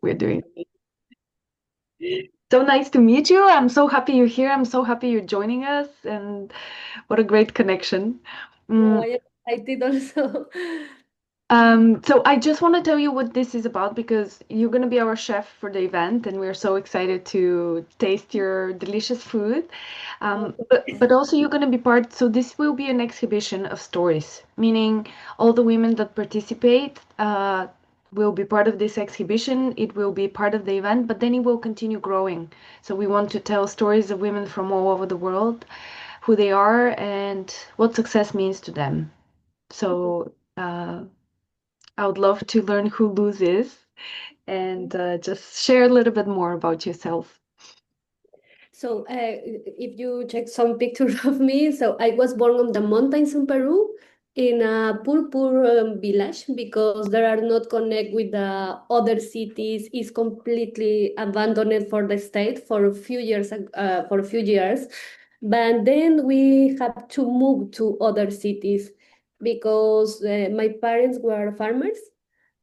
We're doing so nice to meet you. I'm so happy you're here. I'm so happy you're joining us, and what a great connection. Oh, Mm, I am excited also. so I just want to tell you what this is about because you're going to be our chef for the event, and we're so excited to taste your delicious food. But also you're going to be part. So this will be an exhibition of stories, meaning all the women that participate will be part of this exhibition. It will be part of the event, but then it will continue growing. So we want to tell stories of women from all over the world, who they are, and what success means to them. So. I would love to learn who Luz is and just share a little bit more about yourself. So, if you check some pictures of me, so I was born on the mountains in Peru in a poor village because there are not connect with the other cities. It's completely abandoned for the state for a few years. For a few years, but then we have to move to other cities because my parents were farmers,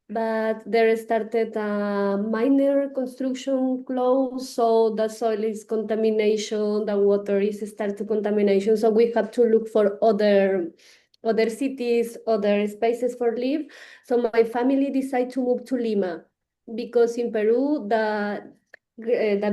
but there started a minor construction close, so the soil is contamination, the water is started contamination, so we have to look for other cities, other spaces for live. So my family decided to move to Lima because in Peru the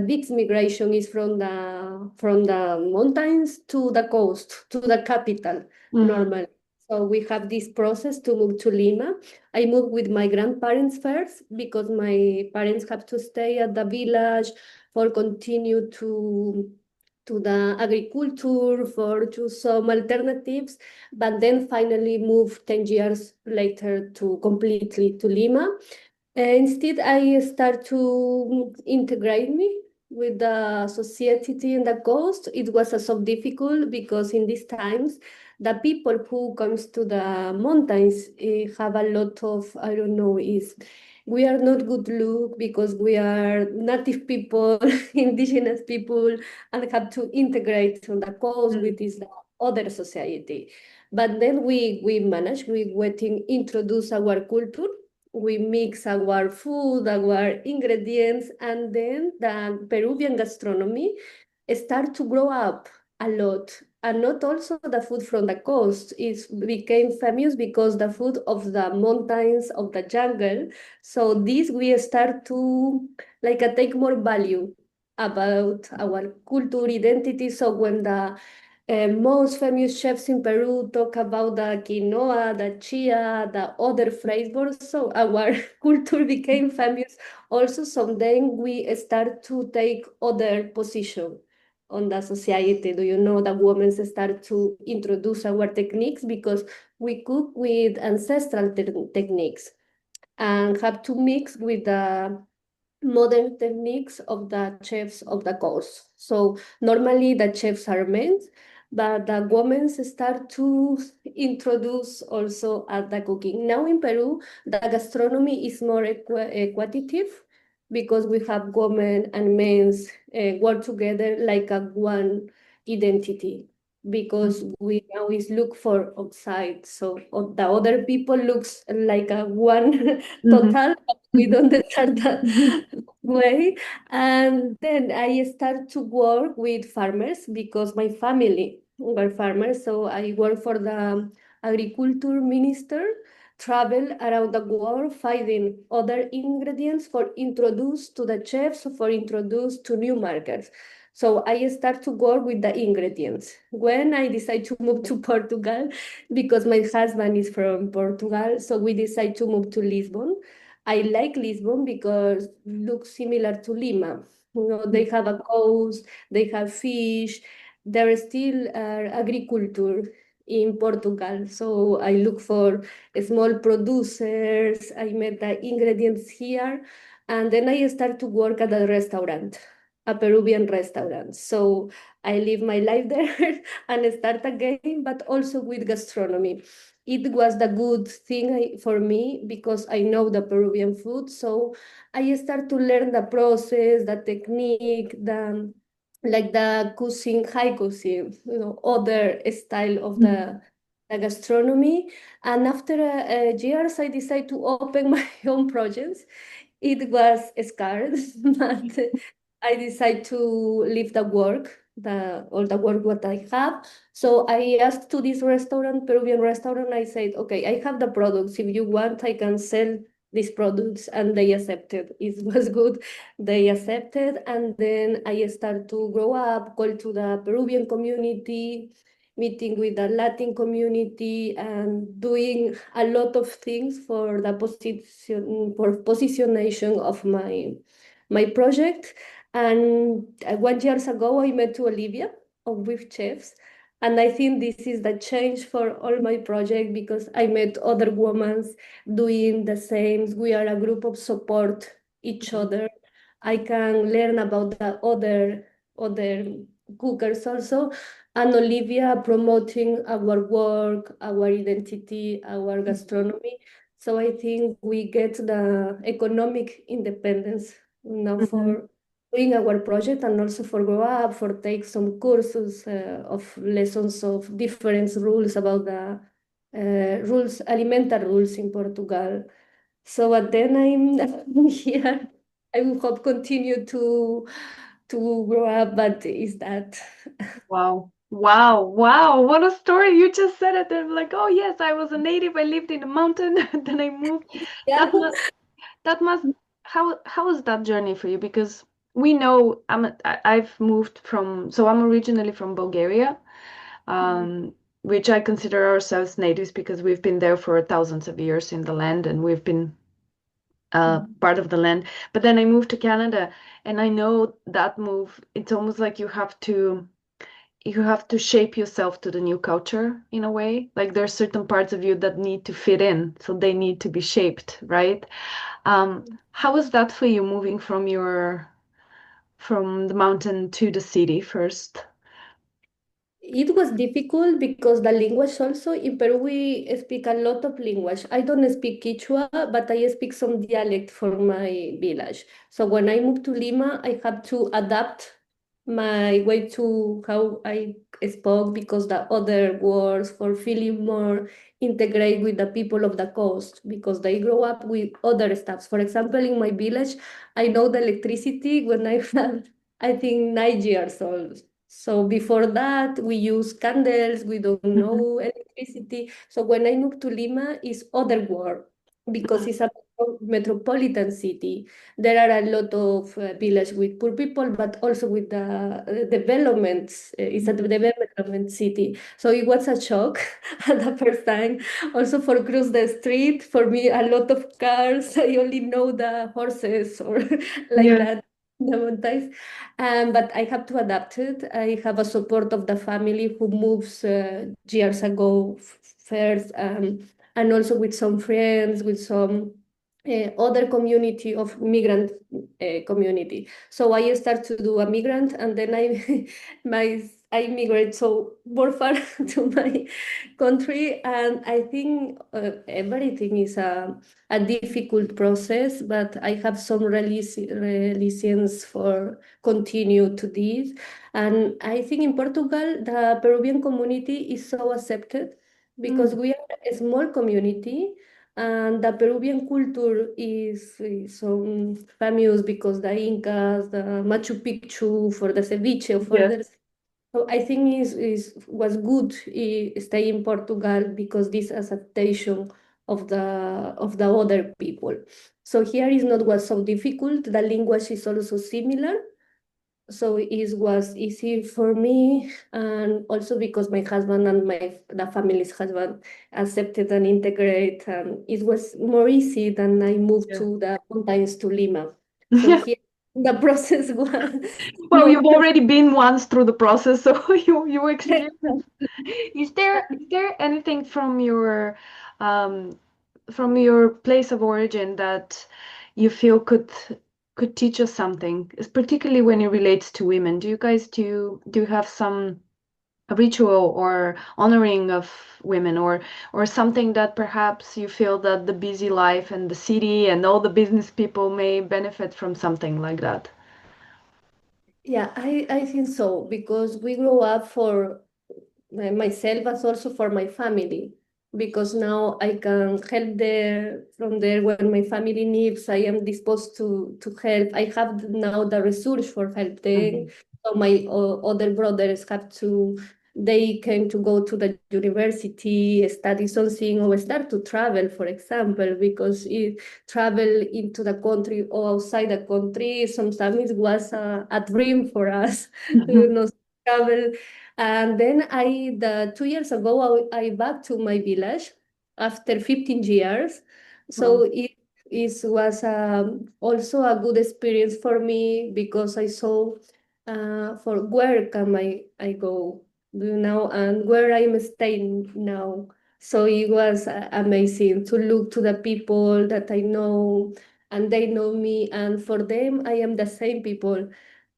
big migration is from the mountains to the coast to the capital Mm-hmm. normally. So we have this process to move to Lima. I moved with my grandparents first because my parents have to stay at the village for continue to the agriculture for to some alternatives, but then finally moved 10 years later to completely to Lima. Instead, I start to integrate me with the society in the coast. It was so difficult because in these times, the people who comes to the mountains have a lot of, I don't know, is we are not good look because we are native people, indigenous people, and have to integrate on the coast with this other society. But then we manage, we waiting introduce our culture, we mix our food, our ingredients, and then the Peruvian gastronomy start to grow up a lot. And not also the food from the coast is became famous because the food of the mountains of the jungle. So this we start to take more value about our culture identity. So when the most famous chefs in Peru talk about the quinoa, the chia, the other flavors. So our culture became famous also. So then we start to take other position on the society. Do you know that women start to introduce our techniques because we cook with ancestral techniques and have to mix with the modern techniques of the chefs of the coast. So normally the chefs are men, but the women start to introduce also at the cooking. Now in Peru, the gastronomy is more equitative because we have women and men work together like a one identity because we always look for outside. So the other people looks like a one Mm-hmm. total, but we don't start that Mm-hmm. way. And then I start to work with farmers because my family were farmers. So I work for the agriculture minister, travel around the world, finding other ingredients for introduce to the chefs, for introduce to new markets. So I start to work with the ingredients. When I decide to move to Portugal, because my husband is from Portugal, so we decide to move to Lisbon. I like Lisbon because it looks similar to Lima. You know, they have a coast, they have fish, there is still agriculture in Portugal. So I look for small producers. I met the ingredients here, and then I start to work at a restaurant, a Peruvian restaurant. So I live my life there and start again, but also with gastronomy. It was the good thing for me because I know the Peruvian food. So I start to learn the process, the technique, the like the cuisine, high cuisine, other style of the gastronomy. And after years, I decided to open my own projects. It was scared, but I decided to leave the work, all the work what I have. So I asked to this restaurant, Peruvian restaurant, I said, okay, I have the products. If you want, I can sell these products. And they accepted. It was good. They accepted. And then I started to grow up, go to the Peruvian community, meeting with the Latin community and doing a lot of things for the positionation of my project. And 1 years ago, I met to Olivia of With Chefs. And I think this is the change for all my project because I met other women doing the same. We are a group of support each other. I can learn about the other cookers also, and Olivia promoting our work, our identity, our gastronomy. So I think we get the economic independence now Mhm. for doing our project and also for grow up, for take some courses of lessons of different rules about the rules, alimentar rules in Portugal. So but then I'm here. I will hope continue to grow up, but is that Wow. Wow. Wow. What a story. You just said it. They're like, oh yes, I was a native. I lived in the mountain. Then I moved. yeah? That must that must how was that journey for you? Because we know I've moved from, so I'm originally from Bulgaria, which I consider ourselves natives because we've been there for thousands of years in the land and we've been part of the land. But then I moved to Canada and I know that move, it's almost like you have to shape yourself to the new culture in a way. Like there's certain parts of you that need to fit in, so they need to be shaped, right? How was that for you moving from the mountain to the city first? It was difficult because the language also in Peru we speak a lot of language. I don't speak Quechua, but I speak some dialect for my village. So when I moved to Lima, I had to adapt my way to how I spoke because the other words for feeling more integrate with the people of the coast because they grow up with other stuff. For example, in my village, I know the electricity when I had I think 9 years old. So before that, we use candles, we don't Mhm. know electricity. So when I moved to Lima, it's other world because it's a metropolitan city. There are a lot of villages with poor people, but also with the developments. It's a Mhm. development city. So it was a shock at the first time. Also for cross the street, for me, a lot of cars. I only know the horses or like Yeah. that. The mountains. But I have to adapt it. I have a support of the family who moves years ago first, and also with some friends, with some other community of migrant community. So I start to do a migrant, and then I migrate so more far to my country, and I think everything is a difficult process, but I have some resilience for continue to this. And I think in Portugal, the Peruvian community is so accepted because Mm. we are a small community and the Peruvian culture is so famous because the Incas, the Machu Picchu for the ceviche, for Yes. the so I think is was good stay in Portugal because this adaptation of the other people. So here is not was so difficult. The language is also similar, so it was easy for me, and also because my husband and the family's husband accepted and integrate, and it was more easy than I moved Yeah. to the mountains to Lima. So here the process was Well, more. you've already been once through the process, so you experienced. Is there anything um from your place of origin that you feel could teach us something, particularly when it relates to women? Do you guys do you have some ritual or honoring of women or something that perhaps you feel that the busy life and the city and all the business people may benefit from something like that? Yeah, I think so because we grow up for myself as also for my family. because now I can help there from there when my family needs. I am disposed to help. I have now the resource for help them. Mhm. So my other brothers have to. They came to go to the university, study something, or start to travel, for example, because it travel into the country or outside the country sometimes it was a dream for us, you know, travel. And then the 2 years ago, I back to my village after 15 years. So Wow. it was also a good experience for me because I saw for where can I go, you know, and where I'm staying now. So it was amazing to look to the people that I know and they know me. And for them, I am the same people.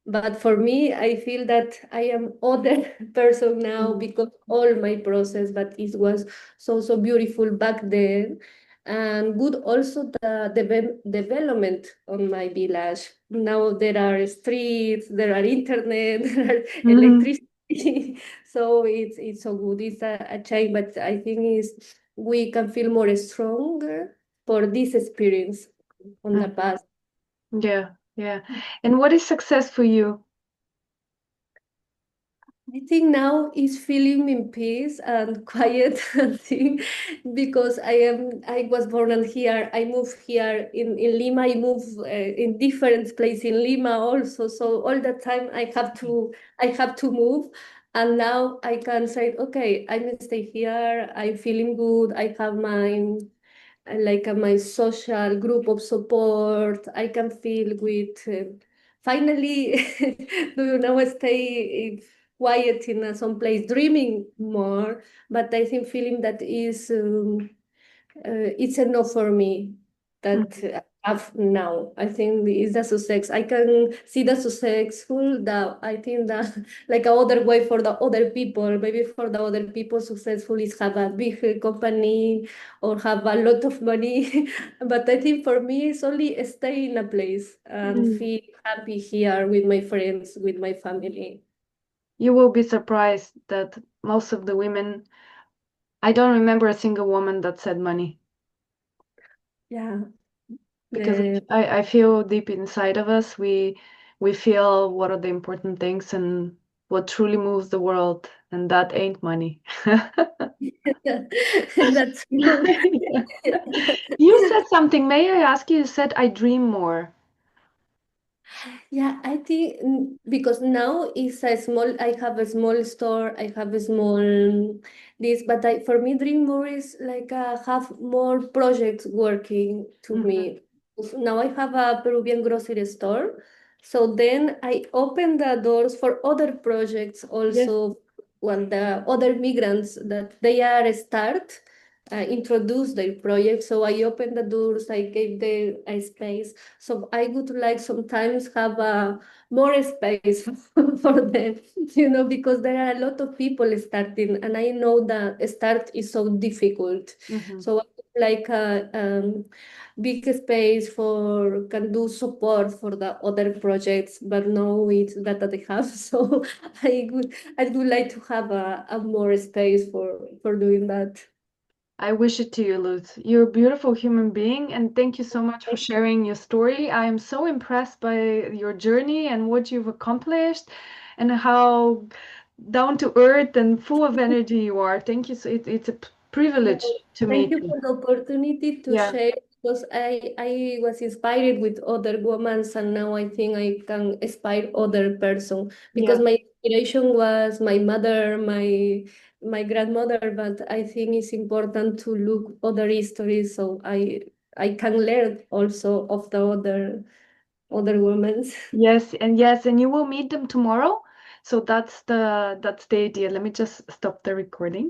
But for me, I feel that I am other person now Mhm. because all my process, but it was so beautiful back then. And good also the development on my village. Now there are streets, there are internet, there are Mhm. electricity. So it's so good. It's a change, but I think is we can feel more stronger for this experience on the Mhm. past. Yeah, yeah. And what is success for you? I think now is feeling in peace and quiet and thing because I was born in here. I moved here in Lima. I moved in different place in Lima also. So all the time I have to move. And now I can say, okay, I'm stay here. I'm feeling good. I have my social group of support. I can feel with finally, do you know, stay quiet in some place, dreaming more. But I think feeling that is it's enough for me that Mhm. I have now. I think is the success. I can see the successful that I think that like a other way for the other people. Maybe for the other people, successful is have a big company or have a lot of money. But I think for me, it's only stay in a place and Mm. feel happy here with my friends, with my family. You will be surprised that most of the women, I don't remember a single woman that said money Yeah. because Yeah. I feel deep inside of us, we feel what are the important things and what truly moves the world, and that ain't money. That's true. Yeah. You said something. May I ask you? You said I dream more. Yeah, I think because now it's a small, I have a small store, I have a small this, but for me, dream more is like have more projects working to Mhm. me. Now I have a Peruvian grocery store, so then I open the doors for other projects Yes. also. When the other migrants that they are start introduce their project, so I open the doors, I gave them a space so I would like sometimes have more space for them, you know, because there are a lot of people starting, and I know that start is so difficult. Mhm. So I would like a big space for can do support for the other projects, but no, it's that they have. So I would like to have a more space for doing that. I wish it to you, Luz. You're a beautiful human being, and thank you so much for sharing your story. I am so impressed by your journey and what you've accomplished, and how down to earth and full of energy you are. Thank you. It's a Yeah, privilege to thank meet you you. for the opportunity to Yeah. share because I was inspired with other women and now I think I can inspire other person because Yeah. my inspiration was my mother, my grandmother, but I think it's important to look other histories so I can learn also of the other women. Yes, and you will meet them tomorrow. So that's the idea. Let me just stop the recording.